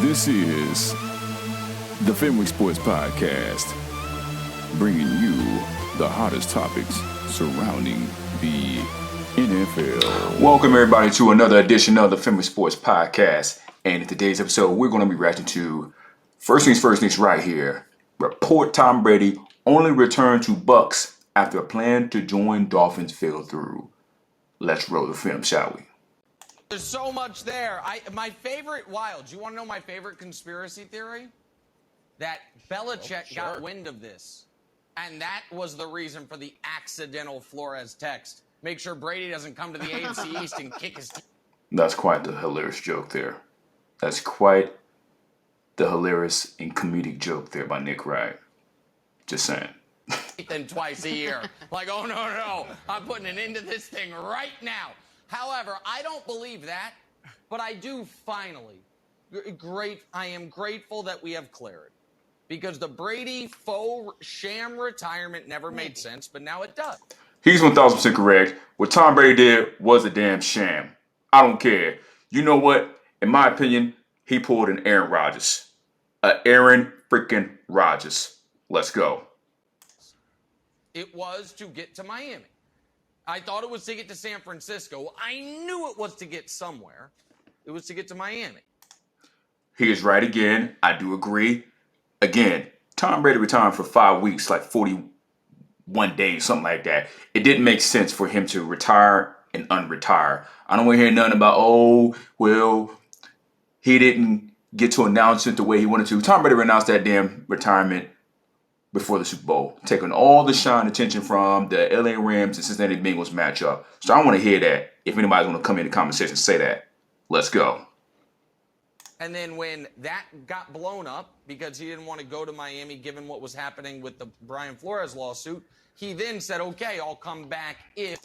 This is the Fenwick Sports Podcast, bringing you the hottest topics surrounding the NFL. Welcome, everybody, to another edition of the Fenwick Sports Podcast. And in today's episode, we're going to be reacting to first things right here. Report Tom Brady only returned to Bucks after a plan to join Dolphins fell through. Let's roll the film, shall we? There's so much there. My favorite, do you want to know my favorite conspiracy theory? That Belichick got wind of this. And that was the reason for the accidental Flores text. Make sure Brady doesn't come to the AFC East and kick his teeth. That's quite the hilarious joke there. That's quite the hilarious and comedic joke there by Nick Wright. Just saying. Than twice a year. Like, oh, no, I'm putting an end to this thing right now. However, I don't believe that, but I do finally. I am grateful that we have clarity. Because the Brady faux sham retirement never made sense, but now it does. He's 1,000% correct. What Tom Brady did was a damn sham. I don't care. You know what? In my opinion, he pulled an Aaron Rodgers. Aaron freaking Rodgers. Let's go. It was to get to Miami. I thought it was to get to San Francisco. I knew it was to get somewhere. It was to get to Miami. He is right again. I do agree. Again, Tom Brady retired for 5 weeks, like 41 days, something like that. It didn't make sense for him to retire and unretire. I don't want to hear nothing about, he didn't get to announce it the way he wanted to. Tom Brady announced that damn retirement before the Super Bowl, taking all the shine attention from the LA Rams and Cincinnati Bengals matchup. So I want to hear that. If anybody's going to come in the comment section and say that, let's go. And then when that got blown up because he didn't want to go to Miami given what was happening with the Brian Flores lawsuit, he then said, okay, I'll come back if...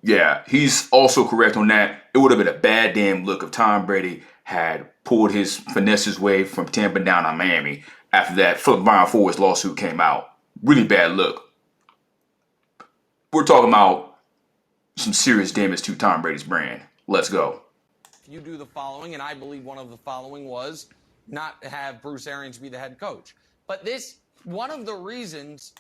Yeah, he's also correct on that. It would have been a bad damn look if Tom Brady had pulled his finesse way from Tampa down to Miami after that Brian Flores lawsuit came out. Really bad look. We're talking about some serious damage to Tom Brady's brand. Let's go. You do the following, and I believe one of the following was not have Bruce Arians be the head coach. But one of the reasons...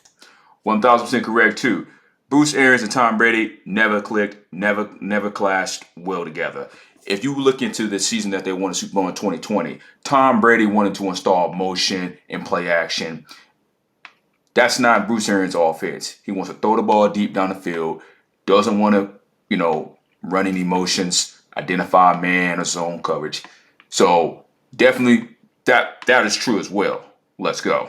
1,000% correct, too. Bruce Arians and Tom Brady never clicked, never clashed well together. If you look into the season that they won the Super Bowl in 2020, Tom Brady wanted to install motion and play action. That's not Bruce Arians' offense. He wants to throw the ball deep down the field, doesn't want to, run any motions, identify man or zone coverage. So definitely that is true as well. Let's go.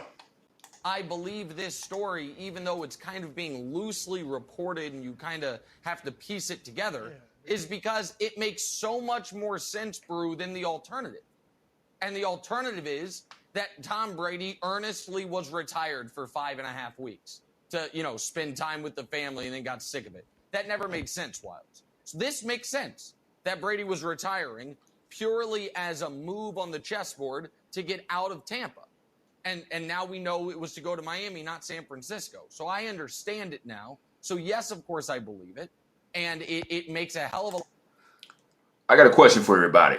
I believe this story, even though it's kind of being loosely reported and you kind of have to piece it together, is because it makes so much more sense, Brew, than the alternative. And the alternative is that Tom Brady earnestly was retired for 5.5 weeks to, spend time with the family and then got sick of it. That never made sense, Wilds. So this makes sense that Brady was retiring purely as a move on the chessboard to get out of Tampa. And now we know it was to go to Miami, not San Francisco. So I understand it now. So yes, of course, I believe it. And it makes a hell of a... I got a question for everybody.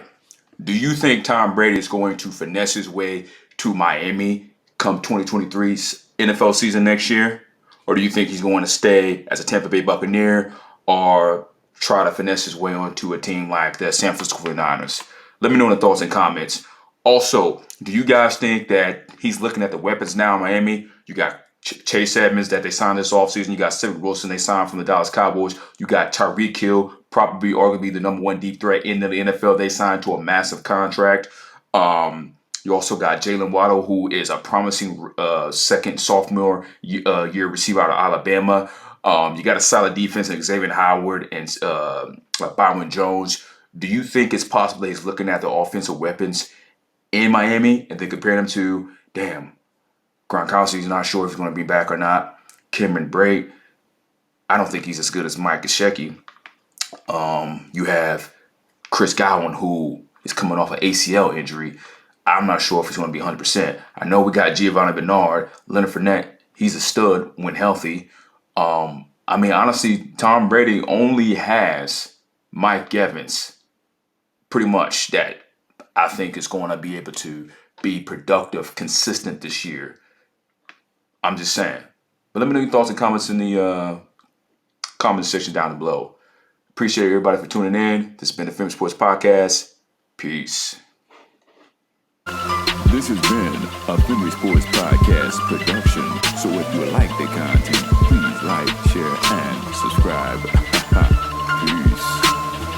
Do you think Tom Brady is going to finesse his way to Miami come 2023's NFL season next year? Or do you think he's going to stay as a Tampa Bay Buccaneer or try to finesse his way onto a team like the San Francisco 49ers? Let me know in the thoughts and comments. Also, do you guys think that he's looking at the weapons now in Miami? You got Chase Edmonds that they signed this offseason. You got Cedric Wilson they signed from the Dallas Cowboys. You got Tyreek Hill, probably arguably the number one deep threat in the NFL. They signed to a massive contract. You also got Jalen Waddle, who is a promising second sophomore year receiver out of Alabama. You got a solid defense in Xavier Howard and Byron Jones. Do you think it's possible he's looking at the offensive weapons in Miami and then compare them to, Gronkowski's not sure if he's going to be back or not. Cameron Brate, I don't think he's as good as Mike Gesicki. You have Chris Godwin, who is coming off an ACL injury. I'm not sure if he's going to be 100%. I know we got Giovanni Bernard, Leonard Fournette. He's a stud when healthy. Honestly, Tom Brady only has Mike Evans, pretty much, that I think is going to be able to be productive, consistent this year. I'm just saying. But let me know your thoughts and comments in the comment section down below. Appreciate everybody for tuning in. This has been the Film Sports Podcast. Peace. This has been a Fenway Sports Podcast production. So if you like the content, please like, share, and subscribe.